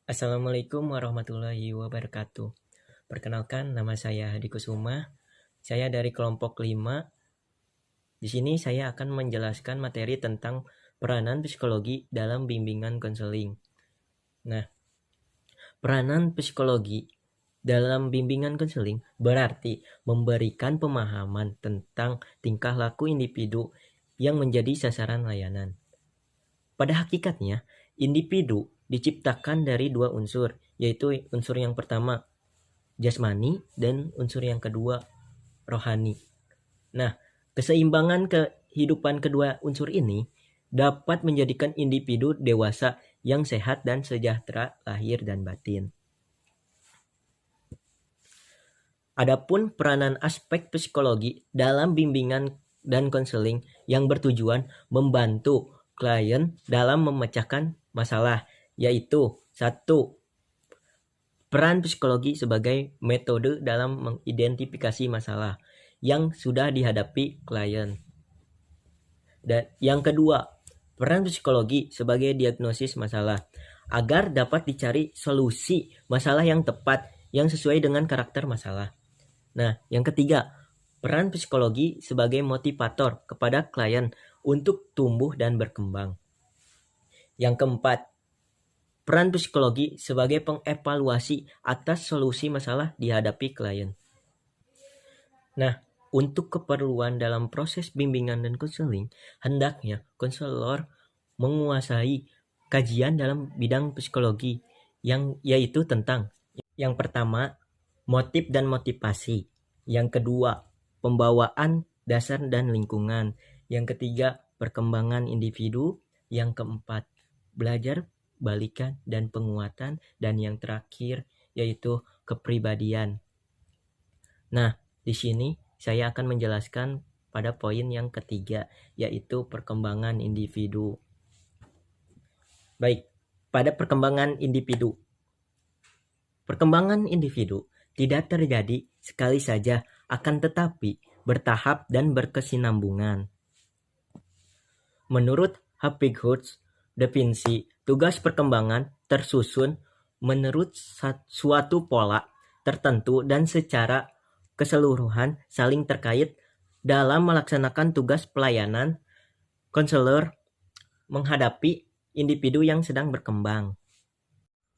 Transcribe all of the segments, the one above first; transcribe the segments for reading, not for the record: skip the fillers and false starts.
Assalamualaikum warahmatullahi wabarakatuh. Perkenalkan, nama saya Hadi Kusuma. Saya dari kelompok 5. Di sini saya akan menjelaskan materi tentang peranan psikologi dalam bimbingan konseling. Nah, peranan psikologi dalam bimbingan konseling berarti memberikan pemahaman tentang tingkah laku individu yang menjadi sasaran layanan. Pada hakikatnya, individu diciptakan dari dua unsur, yaitu unsur yang pertama jasmani dan unsur yang kedua rohani. Nah, keseimbangan kehidupan kedua unsur ini dapat menjadikan individu dewasa yang sehat dan sejahtera lahir dan batin. Adapun peranan aspek psikologi dalam bimbingan dan konseling yang bertujuan membantu klien dalam memecahkan masalah, yaitu 1. Peran psikologi sebagai metode dalam mengidentifikasi masalah yang sudah dihadapi klien. Dan yang kedua, peran psikologi sebagai diagnosis masalah agar dapat dicari solusi masalah yang tepat yang sesuai dengan karakter masalah. Nah, yang ketiga, peran psikologi sebagai motivator kepada klien untuk tumbuh dan berkembang. Yang keempat, peran psikologi sebagai pengevaluasi atas solusi masalah dihadapi klien. Nah, untuk keperluan dalam proses bimbingan dan konseling, hendaknya konselor menguasai kajian dalam bidang psikologi yang yaitu tentang yang pertama, motif dan motivasi. Yang kedua, pembawaan dasar dan lingkungan. Yang ketiga, perkembangan individu. Yang keempat, belajar balikan dan penguatan, dan yang terakhir yaitu kepribadian. Nah, di sini saya akan menjelaskan pada poin yang ketiga, yaitu perkembangan individu. Baik, pada perkembangan individu. Perkembangan individu tidak terjadi sekali saja, akan tetapi bertahap dan berkesinambungan. Menurut Hapgood, definisi tugas perkembangan tersusun menurut suatu pola tertentu dan secara keseluruhan saling terkait. Dalam melaksanakan tugas pelayanan, konselor menghadapi individu yang sedang berkembang.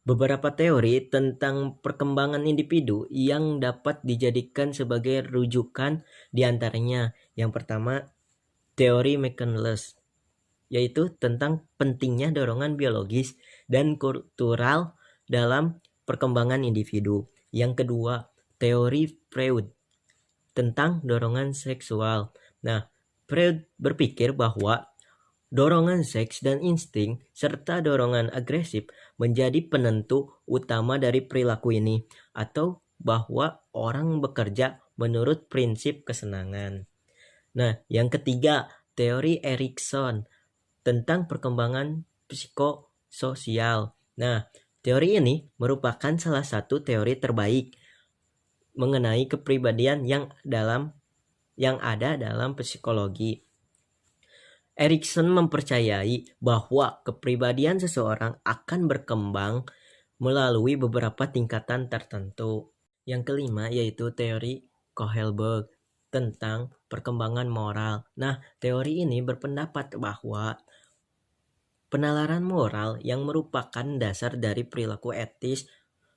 Beberapa teori tentang perkembangan individu yang dapat dijadikan sebagai rujukan diantaranya yang pertama, teori McCandless, yaitu tentang pentingnya dorongan biologis dan kultural dalam perkembangan individu. Yang kedua, teori Freud tentang dorongan seksual. Nah, Freud berpikir bahwa dorongan seks dan insting serta dorongan agresif menjadi penentu utama dari perilaku ini, atau bahwa orang bekerja menurut prinsip kesenangan. Nah, yang ketiga, teori Erikson tentang perkembangan psikososial. Nah, teori ini merupakan salah satu teori terbaik mengenai kepribadian yang ada dalam psikologi. Erikson mempercayai bahwa kepribadian seseorang akan berkembang melalui beberapa tingkatan tertentu. Yang kelima yaitu teori Kohlberg tentang perkembangan moral. Nah, teori ini berpendapat bahwa penalaran moral yang merupakan dasar dari perilaku etis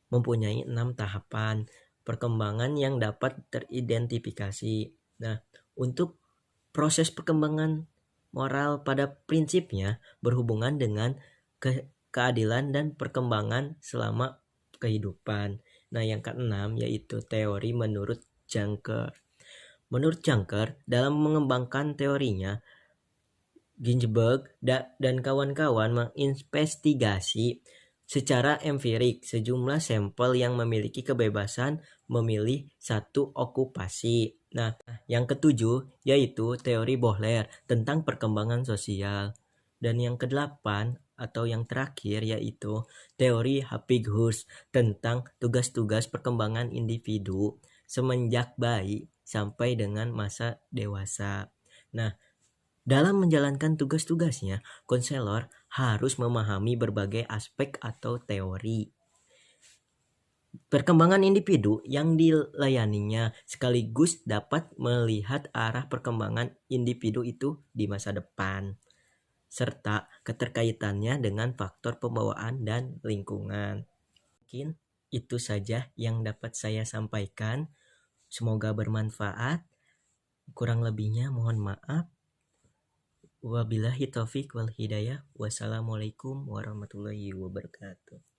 mempunyai 6 tahapan perkembangan yang dapat teridentifikasi. Nah, untuk proses perkembangan moral pada prinsipnya berhubungan dengan keadilan dan perkembangan selama kehidupan. Nah, yang keenam yaitu teori menurut Juncker. Menurut Juncker, dalam mengembangkan teorinya, Ginsberg dan kawan-kawan menginvestigasi secara empirik sejumlah sampel yang memiliki kebebasan memilih satu okupasi. Nah, yang ketujuh yaitu teori Bohler tentang perkembangan sosial. Dan yang kedelapan atau yang terakhir yaitu teori Hapgood tentang tugas-tugas perkembangan individu semenjak bayi sampai dengan masa dewasa. Nah, dalam menjalankan tugas-tugasnya, konselor harus memahami berbagai aspek atau teori. perkembangan individu yang dilayaninya, sekaligus dapat melihat arah perkembangan individu itu di masa depan, serta keterkaitannya dengan faktor pembawaan dan lingkungan. Mungkin itu saja yang dapat saya sampaikan. Semoga bermanfaat. Kurang lebihnya mohon maaf. Wabillahi taufik wal hidayah. Wassalamualaikum warahmatullahi wabarakatuh.